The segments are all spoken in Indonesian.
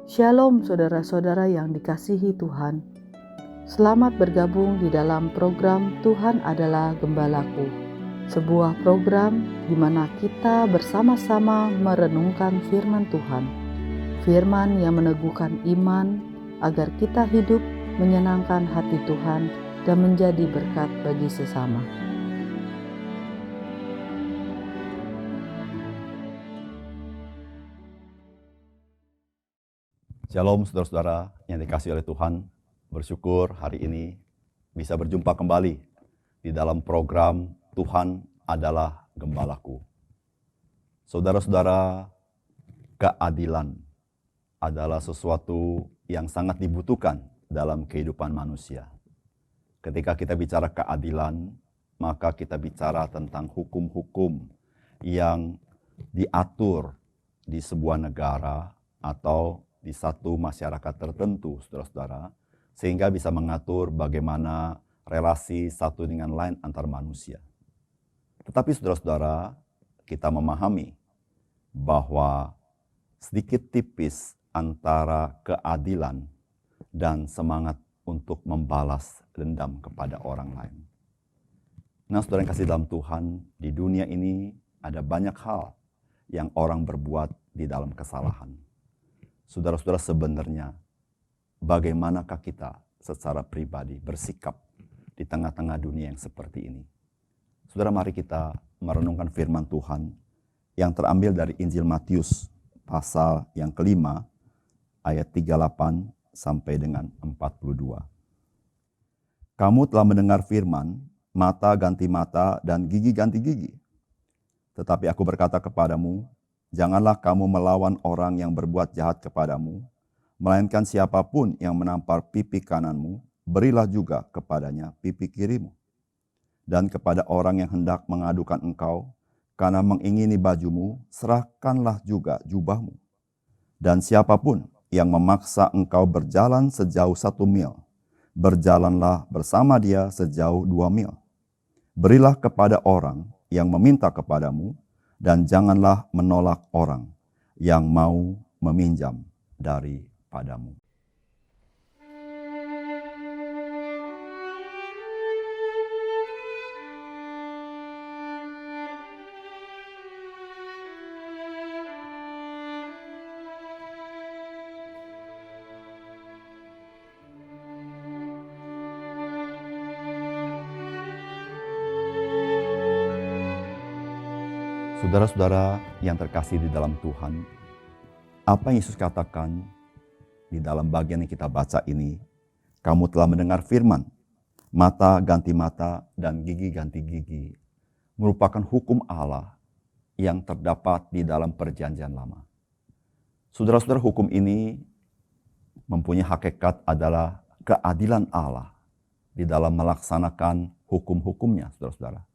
Shalom saudara-saudara yang dikasihi Tuhan. Selamat bergabung di dalam program Tuhan Adalah Gembalaku. Sebuah program di mana kita bersama-sama merenungkan firman Tuhan. Firman yang meneguhkan iman agar kita hidup menyenangkan hati Tuhan dan menjadi berkat bagi sesama. Shalom saudara-saudara yang dikasihi oleh Tuhan, bersyukur hari ini bisa berjumpa kembali di dalam program Tuhan Adalah Gembalaku. Saudara-saudara, keadilan adalah sesuatu yang sangat dibutuhkan dalam kehidupan manusia. Ketika kita bicara keadilan, maka kita bicara tentang hukum-hukum yang diatur di sebuah negara atau di satu masyarakat tertentu, saudara-saudara, sehingga bisa mengatur bagaimana relasi satu dengan lain antar manusia. Tetapi saudara-saudara, kita memahami bahwa sedikit tipis antara keadilan dan semangat untuk membalas dendam kepada orang lain. Nah, saudara yang kasih dalam Tuhan, di dunia ini ada banyak hal yang orang berbuat di dalam kesalahan. Saudara-saudara, sebenarnya bagaimanakah kita secara pribadi bersikap di tengah-tengah dunia yang seperti ini? Saudara, mari kita merenungkan firman Tuhan yang terambil dari Injil Matius pasal yang kelima ayat 38 sampai dengan 42. Kamu telah mendengar firman, mata ganti mata dan gigi ganti gigi. Tetapi aku berkata kepadamu, janganlah kamu melawan orang yang berbuat jahat kepadamu, melainkan siapapun yang menampar pipi kananmu, berilah juga kepadanya pipi kirimu. Dan kepada orang yang hendak mengadukan engkau, karena mengingini bajumu, serahkanlah juga jubahmu. Dan siapapun yang memaksa engkau berjalan sejauh 1 mil, berjalanlah bersama dia sejauh 2 mil. Berilah kepada orang yang meminta kepadamu, dan janganlah menolak orang yang mau meminjam daripadamu. Saudara-saudara yang terkasih di dalam Tuhan, apa yang Yesus katakan di dalam bagian yang kita baca ini, kamu telah mendengar firman, mata ganti mata dan gigi ganti gigi, merupakan hukum Allah yang terdapat di dalam perjanjian lama. Saudara-saudara, hukum ini mempunyai hakikat adalah keadilan Allah di dalam melaksanakan hukum-hukumnya, saudara-saudara.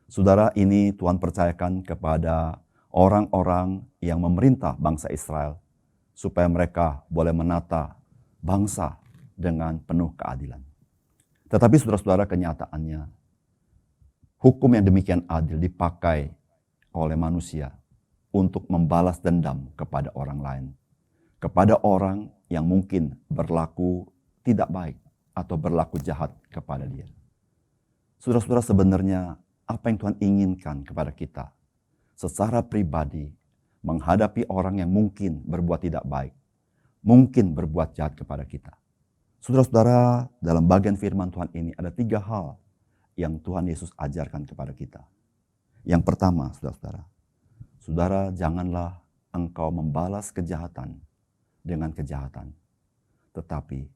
Saudara, ini Tuhan percayakan kepada orang-orang yang memerintah bangsa Israel supaya mereka boleh menata bangsa dengan penuh keadilan. Tetapi saudara-saudara, kenyataannya hukum yang demikian adil dipakai oleh manusia untuk membalas dendam kepada orang lain, kepada orang yang mungkin berlaku tidak baik atau berlaku jahat kepada dia. Saudara-saudara, sebenarnya apa yang Tuhan inginkan kepada kita secara pribadi menghadapi orang yang mungkin berbuat tidak baik, mungkin berbuat jahat kepada kita. Saudara-saudara, dalam bagian firman Tuhan ini ada 3 hal yang Tuhan Yesus ajarkan kepada kita. Yang pertama, saudara-saudara, saudara, janganlah engkau membalas kejahatan dengan kejahatan, tetapi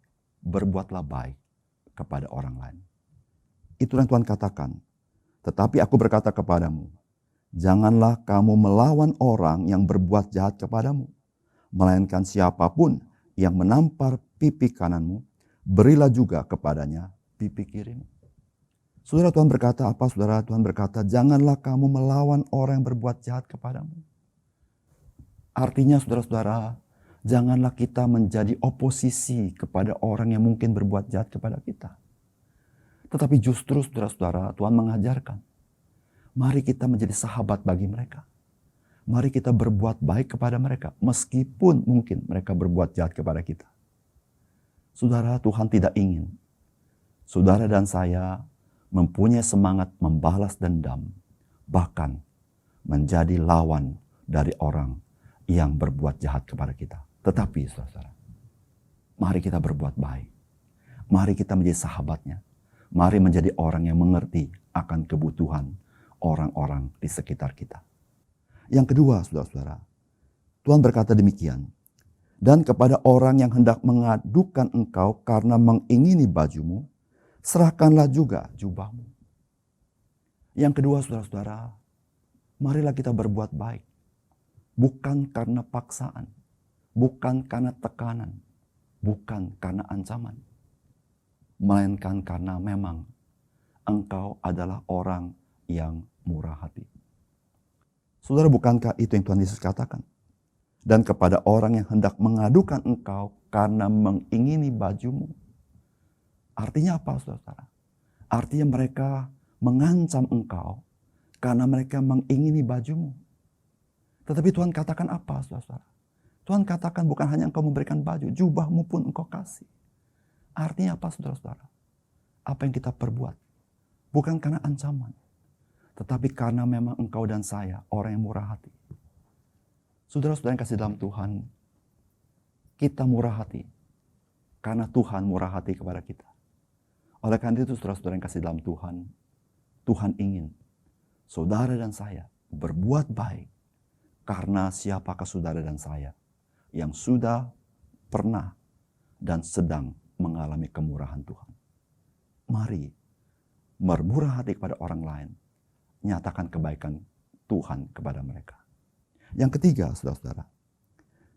berbuatlah baik kepada orang lain. Itulah yang Tuhan katakan. Tetapi aku berkata kepadamu, janganlah kamu melawan orang yang berbuat jahat kepadamu, melainkan siapapun yang menampar pipi kananmu, berilah juga kepadanya pipi kirimu. Saudara, Tuhan berkata apa? Saudara, Tuhan berkata, janganlah kamu melawan orang yang berbuat jahat kepadamu. Artinya, saudara-saudara, janganlah kita menjadi oposisi kepada orang yang mungkin berbuat jahat kepada kita. Tetapi justru saudara-saudara, Tuhan mengajarkan, mari kita menjadi sahabat bagi mereka. Mari kita berbuat baik kepada mereka, meskipun mungkin mereka berbuat jahat kepada kita. Saudara, Tuhan tidak ingin saudara dan saya mempunyai semangat membalas dendam, bahkan menjadi lawan dari orang yang berbuat jahat kepada kita. Tetapi saudara, mari kita berbuat baik. Mari kita menjadi sahabatnya. Mari menjadi orang yang mengerti akan kebutuhan orang-orang di sekitar kita. Yang kedua, saudara-saudara, Tuhan berkata demikian. Dan kepada orang yang hendak mengadukan engkau karena mengingini bajumu, serahkanlah juga jubahmu. Yang kedua, saudara-saudara, marilah kita berbuat baik. Bukan karena paksaan, bukan karena tekanan, bukan karena ancaman. Melainkan karena memang engkau adalah orang yang murah hati. Saudara, bukankah itu yang Tuhan Yesus katakan? Dan kepada orang yang hendak mengadukan engkau karena mengingini bajumu. Artinya apa, saudara? Artinya mereka mengancam engkau karena mereka mengingini bajumu. Tetapi Tuhan katakan apa, saudara? Tuhan katakan bukan hanya engkau memberikan baju, jubahmu pun engkau kasih. Artinya apa, saudara-saudara? Apa yang kita perbuat bukan karena ancaman, tetapi karena memang engkau dan saya orang yang murah hati. Saudara-saudara yang kasih dalam Tuhan, kita murah hati karena Tuhan murah hati kepada kita. Oleh karena itu, saudara-saudara yang kasih dalam Tuhan, Tuhan ingin saudara dan saya berbuat baik karena siapakah saudara dan saya yang sudah pernah dan sedang mengalami kemurahan Tuhan. Mari bermurah hati kepada orang lain, nyatakan kebaikan Tuhan kepada mereka. Yang ketiga, saudara-saudara.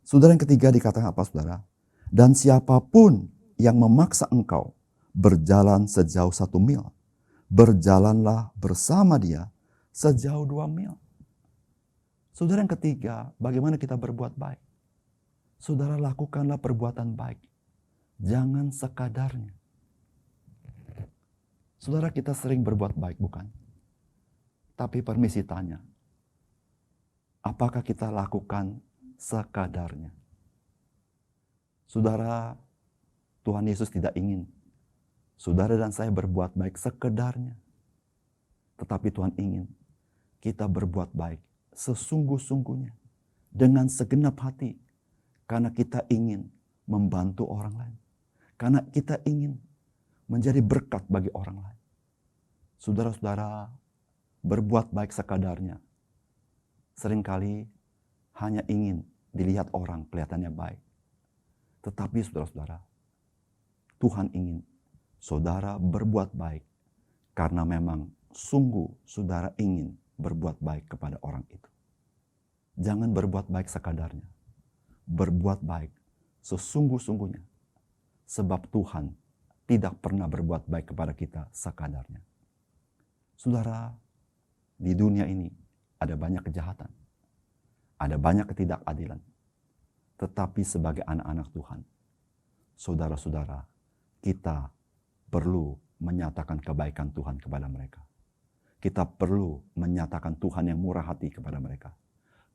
Saudara yang ketiga dikatakan apa, saudara? Dan siapapun yang memaksa engkau berjalan sejauh 1 mil, berjalanlah bersama dia sejauh 2 mil. Saudara yang ketiga, bagaimana kita berbuat baik? Saudara, lakukanlah perbuatan baik. Jangan sekadarnya. Saudara, kita sering berbuat baik, bukan? Tapi permisi tanya, apakah kita lakukan sekadarnya? Saudara, Tuhan Yesus tidak ingin saudara dan saya berbuat baik sekedarnya. Tetapi Tuhan ingin kita berbuat baik sesungguh-sungguhnya, dengan segenap hati, karena kita ingin membantu orang lain. Karena kita ingin menjadi berkat bagi orang lain. Saudara-saudara, berbuat baik sekadarnya seringkali hanya ingin dilihat orang kelihatannya baik. Tetapi saudara-saudara, Tuhan ingin saudara berbuat baik karena memang sungguh saudara ingin berbuat baik kepada orang itu. Jangan berbuat baik sekadarnya. Berbuat baik sesungguh-sungguhnya. Sebab Tuhan tidak pernah berbuat baik kepada kita sekadarnya. Saudara, di dunia ini ada banyak kejahatan. Ada banyak ketidakadilan. Tetapi sebagai anak-anak Tuhan, saudara-saudara, kita perlu menyatakan kebaikan Tuhan kepada mereka. Kita perlu menyatakan Tuhan yang murah hati kepada mereka.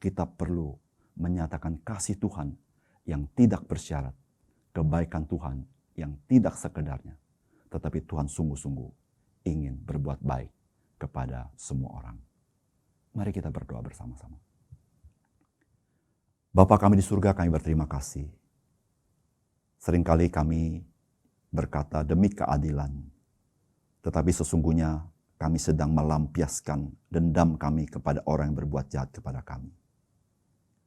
Kita perlu menyatakan kasih Tuhan yang tidak bersyarat. Kebaikan Tuhan yang tidak sekedarnya. Tetapi Tuhan sungguh-sungguh ingin berbuat baik kepada semua orang. Mari kita berdoa bersama-sama. Bapa kami di surga, kami berterima kasih. Seringkali kami berkata demi keadilan. Tetapi sesungguhnya kami sedang melampiaskan dendam kami kepada orang yang berbuat jahat kepada kami.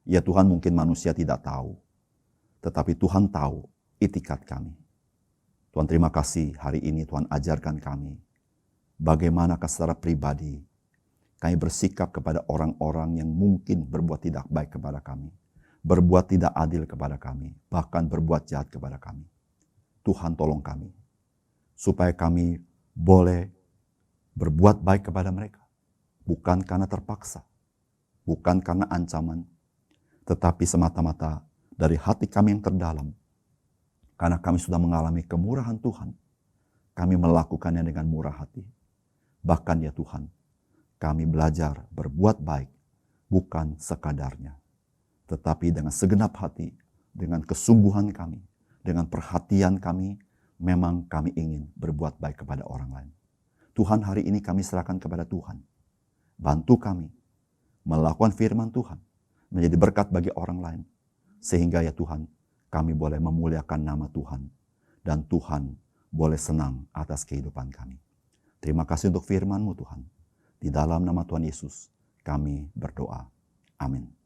Ya Tuhan, mungkin manusia tidak tahu. Tetapi Tuhan tahu itikat kami. Tuhan, terima kasih hari ini Tuhan ajarkan kami. Bagaimanakah secara pribadi kami bersikap kepada orang-orang yang mungkin berbuat tidak baik kepada kami. Berbuat tidak adil kepada kami. Bahkan berbuat jahat kepada kami. Tuhan tolong kami. Supaya kami boleh berbuat baik kepada mereka. Bukan karena terpaksa. Bukan karena ancaman. Tetapi semata-mata dari hati kami yang terdalam. Karena kami sudah mengalami kemurahan Tuhan. Kami melakukannya dengan murah hati. Bahkan ya Tuhan, kami belajar berbuat baik bukan sekadarnya, tetapi dengan segenap hati, dengan kesungguhan kami, dengan perhatian kami, memang kami ingin berbuat baik kepada orang lain. Tuhan, hari ini kami serahkan kepada Tuhan. Bantu kami melakukan firman Tuhan, menjadi berkat bagi orang lain. Sehingga ya Tuhan, kami boleh memuliakan nama Tuhan. Dan Tuhan boleh senang atas kehidupan kami. Terima kasih untuk firman-Mu Tuhan. Di dalam nama Tuhan Yesus, kami berdoa. Amin.